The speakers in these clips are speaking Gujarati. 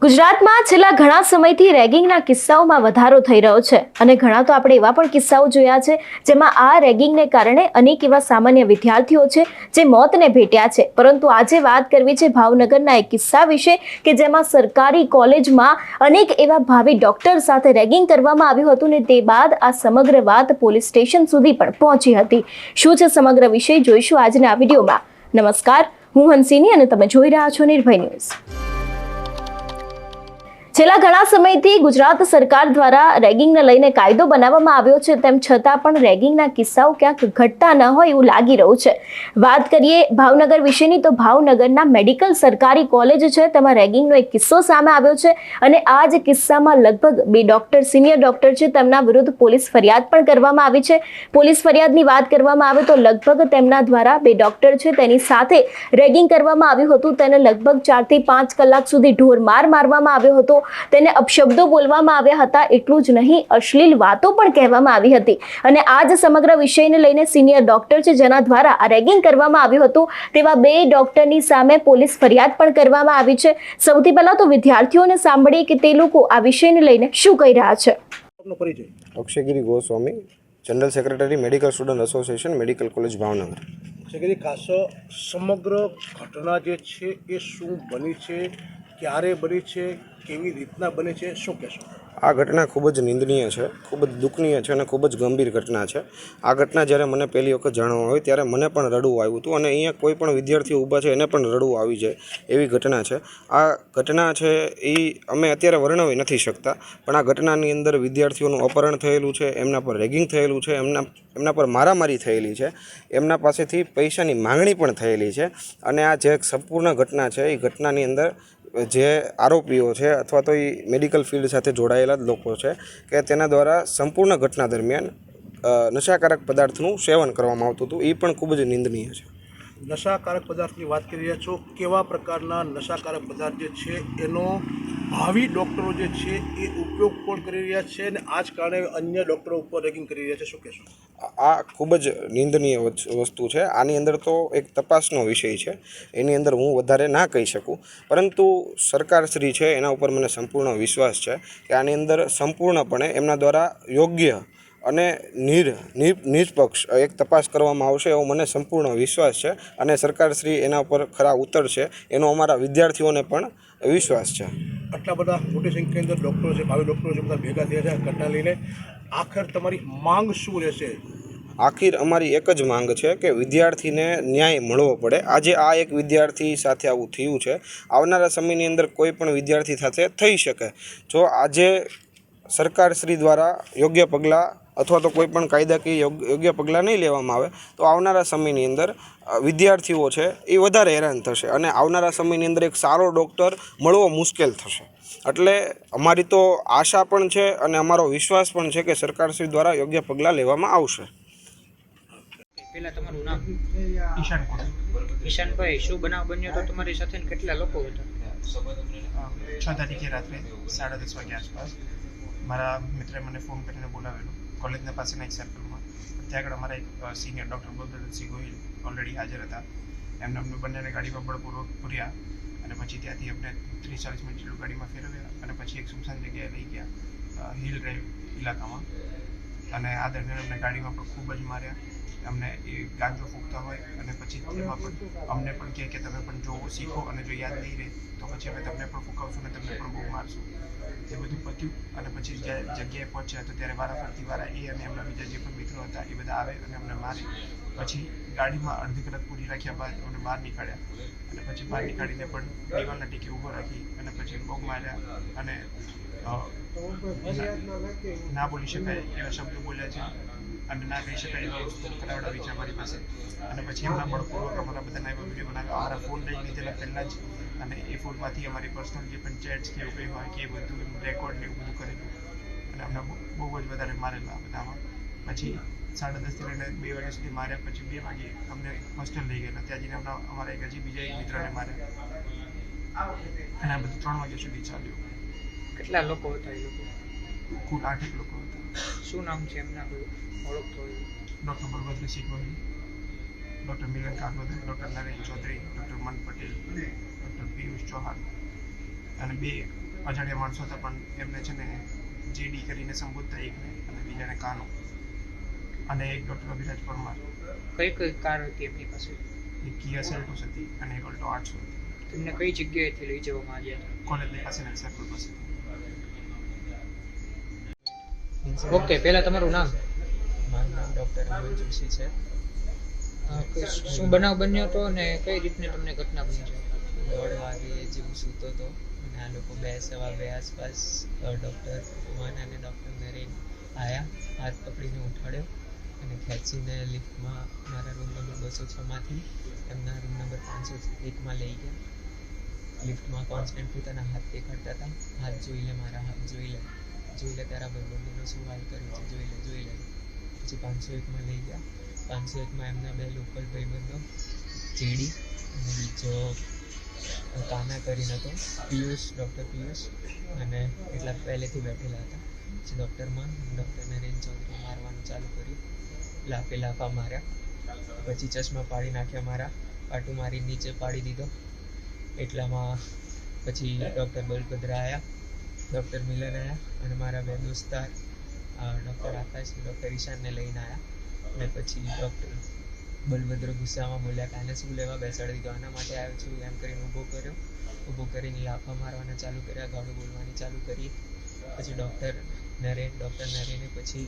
ગુજરાતમાં છેલ્લા ઘણા સમયથી રેગિંગના કિસ્સાઓમાં વધારો થઈ રહ્યો છે અને ઘણા તો આપણે એવા પણ કિસ્સાઓ જોયા છે જેમાં આ રેગિંગને કારણે અનેક એવા સામાન્ય વિદ્યાર્થીઓ છે જે મોતને ભેટ્યા છે। પરંતુ આજે વાત કરવી છે ભાવનગરના એક કિસ્સા વિશે કે જેમાં સરકારી કોલેજમાં અનેક એવા ભાવિ ડોક્ટર સાથે રેગિંગ કરવામાં આવ્યું હતું ને તે બાદ આ સમગ્ર વાત પોલીસ સ્ટેશન સુધી પણ પહોંચી હતી। શું છે સમગ્ર વિષય જોઈશું આજના વિડીયોમાં। નમસ્કાર, હું હંસિની અને તમે જોઈ રહ્યા છો નિર્ભય ન્યૂઝ। છેલ્લા ઘણા સમયથી ગુજરાત સરકાર દ્વારા રેગિંગને લઈને કાયદો બનાવવામાં આવ્યો છે, તેમ છતાં પણ રેગિંગના કિસ્સાઓ ક્યાંક ઘટતા ન હોય એવું લાગી રહ્યું છે। વાત કરીએ ભાવનગર વિશેની તો ભાવનગરના મેડિકલ સરકારી કોલેજ છે તેમાં રેગિંગનો એક કિસ્સો સામે આવ્યો છે અને આ જ કિસ્સામાં લગભગ 2 ડોક્ટર સિનિયર ડોક્ટર છે તેમના વિરુદ્ધ પોલીસ ફરિયાદ પણ કરવામાં આવી છે। પોલીસ ફરિયાદની વાત કરવામાં આવે તો લગભગ તેમના દ્વારા 2 ડોક્ટર છે તેની સાથે રેગિંગ કરવામાં આવ્યું હતું। તેને લગભગ 4 થી 5 કલાક સુધી ઢોરમાર મારવામાં આવ્યો હતો, તેને અપશબ્દો બોલવામાં આવ્યા હતા। એટલું જ નહીં, અશ્લીલ વાતો પણ કહેવામાં આવી હતી અને આ જ સમગ્ર વિષયને લઈને સિનિયર ડોક્ટર છે જેના દ્વારા આ રેગિંગ કરવામાં આવ્યું હતું તેવા 2 ડોક્ટરની સામે પોલીસ ફરિયાદ પણ કરવામાં આવી છે। સૌથી પહેલા તો વિદ્યાર્થીઓને સાંભળીએ કે તે લોકો આ વિષયને લઈને શું કહી રહ્યા છે। Akshaygiri Goswami, general secretary medical student association, medical college Bhavnagar. Akshaygiri, ખાસ સમગ્ર ઘટના જે છે એ શું બની છે, ક્યારે બની છે, કેવી રીતના બને છે, શું કહેશો? આ ઘટના ખૂબ જ નિંદનીય છે, ખૂબ જ દુઃખનીય છે અને ખૂબ જ ગંભીર ઘટના છે। આ ઘટના જ્યારે મને પહેલી વખત જાણવા આવી ત્યારે મને પણ રડવું આવ્યું હતું અને અહીંયા કોઈ પણ વિદ્યાર્થીઓ ઊભા છે એને પણ રડવું આવી જાય એવી ઘટના છે। આ ઘટના છે એ અમે અત્યારે વર્ણવી નથી શકતા, પણ આ ઘટનાની અંદર વિદ્યાર્થીઓનું અપહરણ થયેલું છે, એમના પર રેગિંગ થયેલું છે, એમના પર મારામારી થયેલી છે, એમના પાસેથી પૈસાની માંગણી પણ થયેલી છે અને આ જે સંપૂર્ણ ઘટના છે એ ઘટનાની અંદર જે આરોપીઓ છે અથવા તો એ મેડિકલ ફિલ્ડ સાથે જોડાયેલા જ લોકો છે કે તેના દ્વારા સંપૂર્ણ ઘટના દરમિયાન નશાકારક પદાર્થનું સેવન કરવામાં આવતું હતું, એ પણ ખૂબ જ નિંદનીય છે। નશાકારક પદાર્થની વાત કરી રહ્યા છો, કેવા પ્રકારના નશાકારક પદાર્થ જે છે એનો ભાવિ ડૉક્ટરો જે છે એ ઉપયોગ પણ કરી રહ્યા છે અને આ જ કારણે અન્ય ડૉક્ટરો ઉપર રેગિંગ કરી રહ્યા છે, શું કહેશો? આ ખૂબ જ નિંદનીય વસ્તુ છે। આની અંદર તો એક તપાસનો વિષય છે, એની અંદર હું વધારે ના કહી શકું, પરંતુ સરકારશ્રી છે એના ઉપર મને સંપૂર્ણ વિશ્વાસ છે કે આની અંદર સંપૂર્ણપણે એમના દ્વારા યોગ્ય અને નિષ્પક્ષ એક તપાસ કરવામાં આવશે એવો મને સંપૂર્ણ વિશ્વાસ છે અને સરકારશ્રી એના ઉપર ખરા ઉતરશે એનો અમારા વિદ્યાર્થીઓને પણ વિશ્વાસ છે। આટલા બધા મોટી સંખ્યાની અંદર ડૉક્ટરો છે, ભાવિ ડૉક્ટરો છે, બધા ભેગા થયા છે ઘટના લઈને, આખર તમારી માંગ શું રહેશે? આખિર અમારી એક જ માંગ છે કે વિદ્યાર્થીને ન્યાય મળવો પડે। આજે આ એક વિદ્યાર્થી સાથે આવું થયું છે, આવનારા સમયની અંદર કોઈ પણ વિદ્યાર્થી સાથે થઈ શકે। જો આજે સરકારશ્રી દ્વારા યોગ્ય પગલાં અથવા તો કોઈ પણ કાયદાકીય યોગ્ય પગલાં નહીં લેવામાં આવે તો આવનારા સમયની અંદર વિદ્યાર્થીઓ છે એ વધારે હેરાન થશે અને આવનારા સમયની અંદર એક સારો ડૉક્ટર મળવો મુશ્કેલ થશે। એટલે અમારી તો આશા પણ છે અને અમારો વિશ્વાસ પણ છે કે સરકારશ્રી દ્વારા યોગ્ય પગલાં લેવામાં આવશે। પહેલા તમારું નામ? ઈશાનભાઈ, શું બનાવ બન્યો તો તમારી સાથે કેટલા લોકો હતા? 6 તારીખે રાત્રે 10:30 વાગ્યા આસપાસ મારા મિત્રે મને ફોન કરીને બોલાવેલો કોલેજના પાસેના એક સર્કલમાં। ત્યાં આગળ અમારા એક senior doctor Baldevsinh Gohil already હાજર હતા। એમને અમને બંનેને ગાડીમાં બળપૂર્વક પૂર્યા અને પછી ત્યાંથી અમને 30-40 મિનિટ જેટલું ગાડીમાં ફેરવ્યા અને પછી એક સુમસાન જગ્યાએ લઈ ગયા, હિલ ડ્રાઈવ ઇલાકામાં, અને આ દરમિયાન અમને ગાડીમાં પણ ખૂબ જ માર્યા। અમને એ ગાંજો ફૂંકતા હોય અને પછી તેમાં પણ અમને પણ કહે કે તમે પણ જો શીખો અને જો યાદ નહીં રહે તો પછી અમે તમને પણ ફૂંકાવશું અને તમને પણ બહુ મારશું। એ બધું પત્યું અને પછી જગ્યાએ પહોંચ્યા તો ત્યારે વારાફરતી વાળા એ અને એમના બીજા જે પણ મિત્રો હતા એ બધા આવે અને અમને મારે। પછી ગાડીમાં અડધી કલાક પૂરી રાખ્યા બાદ અમને બહાર નીકાળ્યા અને પછી બહાર નીકાળીને પણ દિવાલના ટીકે ઊભો રાખી અને પછી બહુ માર્યા અને ના બોલી શકાય એવા શબ્દો બોલ્યા છે અને ના કહી શકાય એવી વસ્તુ કરાવડાવી છે અમારી પાસે। અને પછી એમના બળપૂર્વક અમારા બધાના એવા વિડીયો બનાવ્યા, અમારા ફોન લઈ લીધેલા પહેલાં જ, અને એ ફોનમાંથી અમારી પર્સનલ જે પણ ચેટ્સ કે એવું કંઈ હોય કે એ બધું એનું રેકોર્ડ ને એવું બધું કરેલું અને અમને બહુ જ વધારે મારેલા બધામાં। પછી 10:30થી લઈને 2 વાગ્યા સુધી માર્યા, પછી 2 વાગે અમને હોસ્ટેલ લઈ ગયેલા, ત્યાં જઈને અમારા એક હજી બીજા એક મિત્રને માર્યા અને આ બધું 3 વાગ્યા સુધી ચાલ્યું। કેટલા લોકો હતા એ લોકો? કુલ 8 લોકો હતા। શું નામ છે એમના, કોઈ ઓળખતો હોય? ડૉક્ટર બલભદ્રસિંહ ગોહિલ, ડૉક્ટર મિલન કાકડોદર, ડૉક્ટર નરેન ચૌધરી, ડૉક્ટર મન પટેલ, ડૉક્ટર પિયુષ ચૌહાણ અને 2 અજાણ્યા માણસો હતા પણ એમને છે ને જેડી કરીને સંબોધતા એકને અને બીજાને કાનો અને એક ડૉક્ટર અભિરાજ પરમાર. કઈ કઈ કાર હતી એમની પાસે? એક કિયા સેલ્ટોસ હતી અને એક ઓલ્ટો 800 હતી. તમને કઈ જગ્યાએથી લઈ જવામાં આવ્યા કોલેજની પાસેના સર્કલ પાસેથી. હતા? ઓકે, પહેલા તમારું નામ. મારું નામ ડૉક્ટર અમોલ જોશી છે. શું બનાવ બન્યો હતો અને કઈ રીતની તમને ઘટના બની છે? 1:30 વાગે જેવું સૂતો હતો અને આ લોકો 2:15 આસપાસ ડૉક્ટર ઉમન અને ડૉક્ટર નરેન આવ્યા, હાથ પકડીને ઉઠાડ્યો અને ખેંચીને લિફ્ટમાં મારા રૂમ નંબર 206માંથી એમના રૂમ નંબર 501માં લઈ ગયા. લિફ્ટમાં કોન્સ્ટન્ટ પોતાના હાથ દેખાડતા હતા. હાથ જોઈ લે, મારા હાથ જોઈ લે તારા ભાઈબંધીનો શું હાલ કર્યો છે, જોઈ લે. પછી 501માં લઈ ગયા. 501માં એમના 2 લોકલ ભાઈબંધો જેડી અને બીજો કાના કરીને હતો, ડૉક્ટર પિયુષ, અને એટલા પહેલેથી બેઠેલા હતા. પછી ડૉક્ટર નરેન ચૌધરી મારવાનું ચાલુ કર્યું. લાફા માર્યા. પછી ચશ્મા પાડી નાખ્યા મારા, પાટું મારી નીચે પાડી દીધો. એટલામાં પછી ડૉક્ટર બલભદ્ર આવ્યા, ડૉક્ટર મિલન આવ્યા અને મારા 2 દોસ્તાર ડૉક્ટર આકાશ અને ડૉક્ટર ઈશાનને લઈને આવ્યા. અને પછી ડૉક્ટર બલભદ્ર ગુસ્સામાં બોલ્યા કે આને શું લેવા બેસાડી દીધો, આના માટે આવ્યો છું એમ કરીને ઊભો કરીને લાફા મારવાના ચાલુ કર્યા, ગાળો બોલવાની ચાલુ કરી. પછી ડૉક્ટર નરેને પછી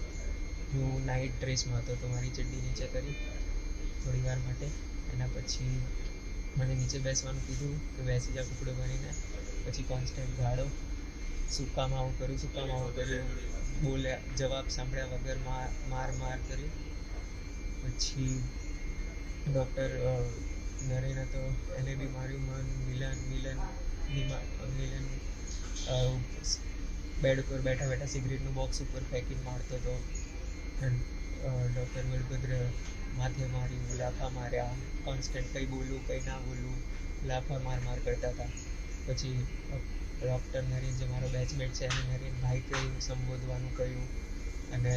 હું નાઇટ ડ્રેસમાં હતો તો મારી ચડ્ડી નીચે કરી થોડી વાર માટે. એના પછી મને નીચે બેસવાનું કીધું કે બેસી જા ટુકડો ભરીને. પછી કોન્સ્ટન્ટ ગાળો, સૂકામાં આવું કર્યું, બોલ્યા, જવાબ સાંભળ્યા વગર માર કર્યું. પછી ડૉક્ટર નરેન હતો એને બી માર્યું. મિલન બેડ ઉપર બેઠા સિગરેટનું બોક્સ ઉપર ફેંકીને મારતો હતો. ડૉક્ટર બલભદ્ર માથે માર્યું, લાફા માર્યા, કોન્સ્ટન્ટ કંઈ બોલું કંઈ ના બોલું, લાફા માર કરતા હતા. પછી ડૉક્ટર નરેન જે મારો બેચમેટ છે એને નરેન ભાઈ કહ્યું, સંબોધવાનું કહ્યું અને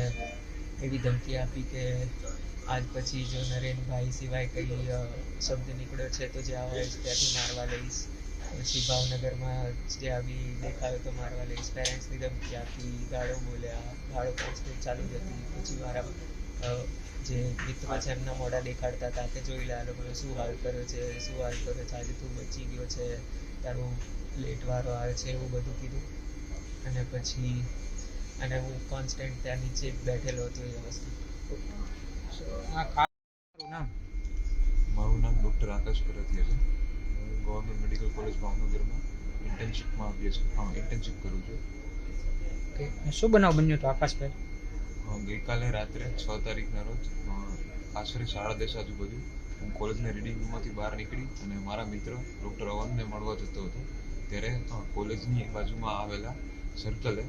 એવી ધમકી આપી કે આજ પછી જો નરેનભાઈ સિવાય કંઈ શબ્દ નીકળ્યો છે તો જ્યાં હોય ત્યાંથી મારવા લઈશ. પછી ભાવનગરમાં જે આવી દેખાયો તો મારવા લઈશ. પેરેન્ટ્સની ધમકી આપી, ગાળો બોલ્યા, ગાળો કોન્સ્ટન્ટ ચાલુ જ હતી. પછી મારા જે મિત્રો છે એમના મોઢા દેખાડતા હતા કે જોઈ લે આ લોકોને શું હાલ કર્યો છે, આજે તું બચી ગયો છે, તારું લેટ વારો આવે છે, એવું બધું કીધું. અને પછી હું કોન્સ્ટન્ટ ત્યાં નીચે બેઠેલો હતો એ વસ્તુ. તમારું નામ? મારું નામ ડૉક્ટર આકાશ કરતિયા છે. હું ગવર્મેન્ટ મેડિકલ કોલેજ ભાવનગરમાં ઇન્ટર્નશીપ કરું છું. ઓકે, શું બનાવ બન્યો હતો આકાશભાઈ? ગઈકાલે રાત્રે 6 તારીખના રોજ આશરે 10:30 આજુબાજુ હું કોલેજના રીડિંગ રૂમમાંથી બહાર નીકળી અને મારા મિત્ર ડૉક્ટર અવનને મળવા જતો હતો. ત્યારે કોલેજની બાજુમાં આવેલા સર્કલે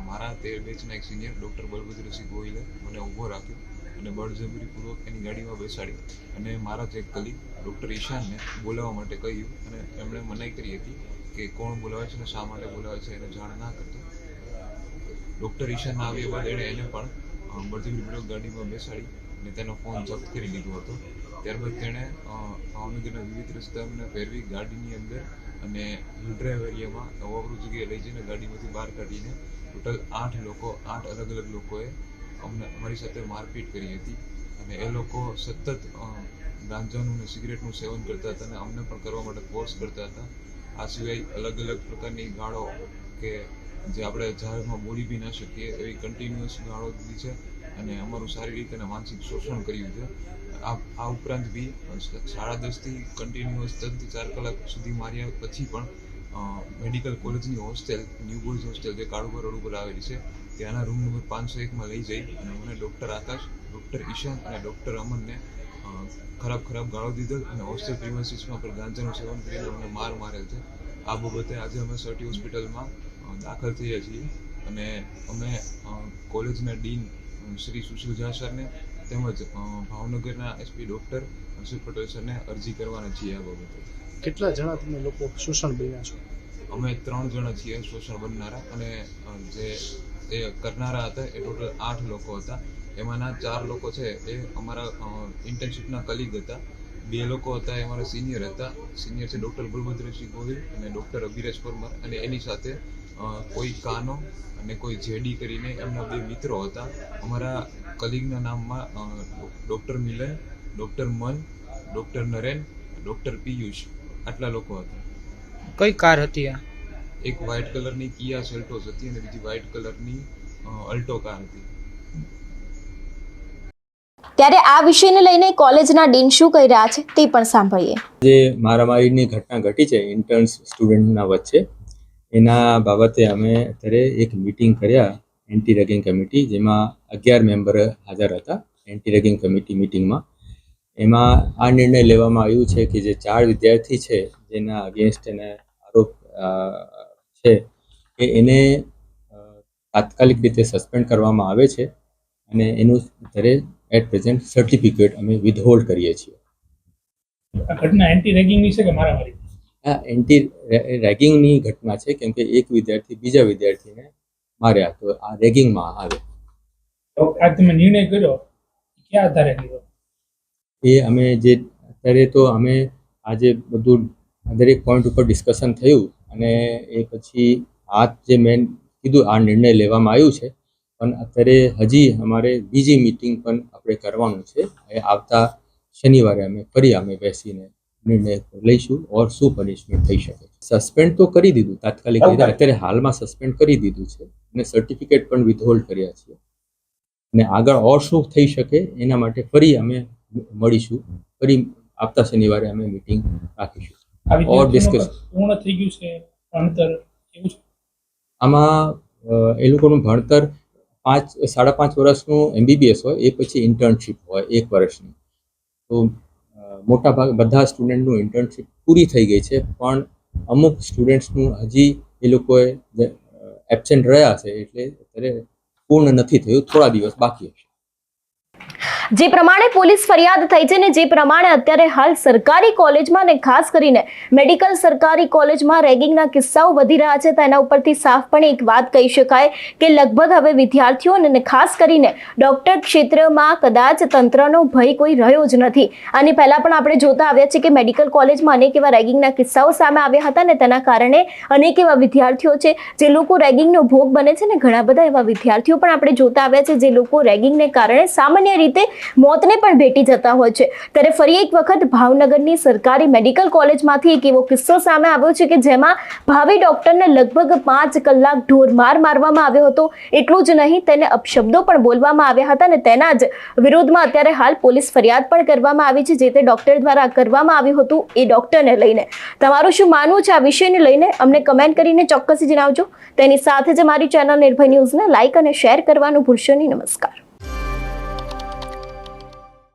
મારા 13 બેચના એક સિનિયર ડૉક્ટર બલભદ્રસિંહ ગોહિલે મને ઊભો રાખ્યો અને બળજબરીપૂર્વક એની ગાડીમાં બેસાડી અને મારા જે કલીગ ડૉક્ટર ઈશાનને બોલાવવા માટે કહ્યું અને એમણે મનાઈ કરી હતી કે કોણ બોલાવે છે અને શા માટે બોલાવે છે એને જાણ ના કરતો. ડૉક્ટર ઈશાન આવ્યા બાદ એને પણ બળજબરીપૂર્વક ગાડીમાં બેસાડી અને તેનો ફોન જપ્ત કરી લીધો હતો. ત્યારબાદ તેણે ભાવનગરના વિવિધ રસ્તાઓને ફેરવી ગાડીની અંદર અને હિલ ડ્રાઈવ એરિયામાં અવાવરૂ જગ્યાએ લઈ જઈને ગાડીમાંથી બહાર કાઢીને ટોટલ 8 અલગ અલગ લોકોએ અમારી સાથે મારપીટ કરી હતી અને એ લોકો સતત ગાંજાનું અને સિગરેટનું સેવન કરતા હતા અને અમને પણ કરવા માટે ફોર્સ કરતા હતા. આ સિવાય અલગ અલગ પ્રકારની ગાળો કે જે આપણે જાહેરમાં બોલી બી ના શકીએ એવી કન્ટિન્યુઅસ ગાળો દીધી છે અને અમારું શારીરિક અને માનસિક શોષણ કર્યું છે. આ ઉપરાંત બી 10:30થી કન્ટિન્યુઅસ 3 થી 4 કલાક સુધી માર્યા પછી પણ મેડિકલ કોલેજની હોસ્ટેલ ન્યૂ બોયઝ હોસ્ટેલ જે કાળુપર રોડ ઉપર આવેલી છે ત્યાંના રૂમ નંબર 501માં લઈ જઈ અને મને ડૉક્ટર આકાશ, ડૉક્ટર ઈશાન અને ડૉક્ટર અમનને ખરાબ ગાળો દીધો અને હોસ્ટેલ પ્રિમાઇસીસમાં પણ ગાંજાનું સેવન કરીને અમને મારેલ છે. આ બાબતે આજે અમે સર્ટી હોસ્પિટલમાં દાખલ થયા છીએ અને અમે કોલેજના ડીન શ્રી સુશીલ ઝા સરને તેમજ ભાવનગરના એસપી ડૉક્ટર હર્ષિત પટેલ સરને અરજી કરવાના છીએ. આ બાબતે કેટલા જણા તમે લોકો શોષણ બન્યા છો? અમે 3 જણા છીએ શોષણ બનનારા અને જે કરનારા હતા એ ટોટલ 8 લોકો હતા. એમાંના 4 લોકો છે એ અમારા ઇન્ટર્નશીપના કલીગ હતા. 2 લોકો હતા એ અમારા સિનિયર હતા. સિનિયર છે ડૉક્ટર બલભદ્રસિંહ ગોહિલ અને ડૉક્ટર અભિરાજ પરમાર અને એની સાથે કોઈ કાનો અને કોઈ જેડી કરીને એમના બે મિત્રો હતા. અમારા કલીગના નામમાં ડૉક્ટર મિલન, ડૉક્ટર મન, ડૉક્ટર નરેન, ડૉક્ટર પિયુષ આટલા લોકો હતા. કઈ કાર હતી આ? એક વ્હાઇટ કલરની કિયા સેલ્ટોસ હતી અને બીજી વ્હાઇટ કલરની અલ્ટો કાર હતી. ત્યારે આ વિષયને લઈને કોલેજના ડીન શું કહી રહ્યા છે તે પણ સાંભળીએ. જે મારામારીની ઘટના ઘટી છે ઇન્ટર્ન્સ સ્ટુડન્ટના વચ્ચે, એના બાબતે અમે અત્યારે એક મિટિંગ કર્યા એન્ટી રેગિંગ કમિટી, જેમાં 11 મેમ્બર હાજર હતા એન્ટી રેગિંગ કમિટી મિટિંગમાં. એમાં આ નિર્ણય લેવામાં આવ્યું છે કે જે 4 વિદ્યાર્થી છે જેના અગેન્સ્ટ એને આરોપ છે એને તાત્કાલિક રીતે સસ્પેન્ડ કરવામાં આવે છે અને એનું અત્યારે એટ પ્રેઝન્ટ સર્ટિફિકેટ અમે વિથહોલ્ડ કરીએ છીએ. આ ઘટના એન્ટી રેગિંગની છે કે મારામારી? આ એન્ટી રેગિંગની ઘટના છે, કેમ કે એક વિદ્યાર્થી બીજા વિદ્યાર્થીને માર્યા, તો આ રેગિંગમાં આવે. આ તમે નિર્ણય કર્યો ક્યાં આધારે કર્યો? એ અમે જે અત્યારે તો અમે આજે બધું દરેક પોઈન્ટ ઉપર ડિસ્કશન થયું અને એ પછી આ જે મેન કીધું આ નિર્ણય લેવામાં આવ્યું છે. પણ અત્યારે હજી અમારે બીજી મિટિંગ પણ આપણે કરવાનું છે. એ આવતા શનિવારે અમે બેસીને નિર્ણય લઈશું ઓર શું પનિશમેન્ટ થઈ શકે. સસ્પેન્ડ તો કરી દીધું તાત્કાલિક રીતે, અત્યારે હાલમાં સસ્પેન્ડ કરી દીધું છે અને સર્ટિફિકેટ પણ વિથહોલ્ડ કર્યા છે. અને આગળ ઓર શું થઈ શકે એના માટે ફરી અમે મળીશું, ફરી આવતા શનિવારે અમે મિટિંગ રાખીશું ઓર ડિસ્કસ. પૂર્ણ થઈ ગયું છે ભણતર એવું છે આમાં? એ લોકોનું ભણતર 5.5 વર્ષનું MBBS હોય, એ પછી ઇન્ટર્નશીપ હોય 1 વર્ષની. તો મોટા ભાગ બધા સ્ટુડન્ટનું ઇન્ટર્નશીપ પૂરી થઈ ગઈ છે, પણ અમુક સ્ટુડન્ટ્સનું હજી એ લોકોએ એબસેન્ટ રહ્યા છે, એટલે અત્યારે પૂર્ણ નથી થયું, થોડા દિવસ બાકી હશે. જે પ્રમાણે પોલીસ ફરિયાદ થઈ છે ને જે પ્રમાણે અત્યારે હાલ સરકારી કોલેજમાં અને ખાસ કરીને મેડિકલ સરકારી કોલેજમાં રેગિંગના કિસ્સાઓ વધી રહ્યા છે, તેના ઉપરથી સાફપણે એક વાત કહી શકાય કે લગભગ હવે વિદ્યાર્થીઓને અને ખાસ કરીને ડોક્ટર ક્ષેત્રમાં કદાચ તંત્રનો ભય કોઈ રહ્યો જ નથી. આની પહેલા પણ આપણે જોતા આવ્યા છે કે મેડિકલ કોલેજમાં અનેક એવા રેગિંગના કિસ્સાઓ સામે આવ્યા હતા ને તેના કારણે અનેક એવા વિદ્યાર્થીઓ છે જે લોકો રેગિંગનો ભોગ બને છે ને ઘણા બધા એવા વિદ્યાર્થીઓ પણ આપણે જોતા આવ્યા છે જે લોકો રેગિંગને કારણે સામાન્ય રીતે મોતને પણ ભેટી જતા હોય છે. ત્યારે ફરી એક વખત ભાવનગરની સરકારી મેડિકલ કોલેજમાંથી એક એવો કિસ્સો સામે આવ્યો છે કે જેમાં ભાવિ ડોક્ટરને લગભગ 5 કલાક ઢોરમાર મારવામાં આવ્યો હતો. એટલું જ નહીં, તેને અપશબ્દો પણ બોલવામાં આવ્યા હતા અને તેના જ વિરોધમાં અત્યારે હાલ પોલીસ ફરિયાદ પણ કરવામાં આવી છે, જે તે ડોક્ટર દ્વારા કરવામાં આવ્યું હતું એ ડોક્ટરને લઈને. તમારું શું માનવું છે આ વિષયને લઈને અમને કમેન્ટ કરીને ચોક્કસ જણાવજો. તેની સાથે જ મારી ચેનલ નિર્ભય ન્યૂઝને લાઇક અને શેર કરવાનું ભૂલશો નહીં. નમસ્કાર.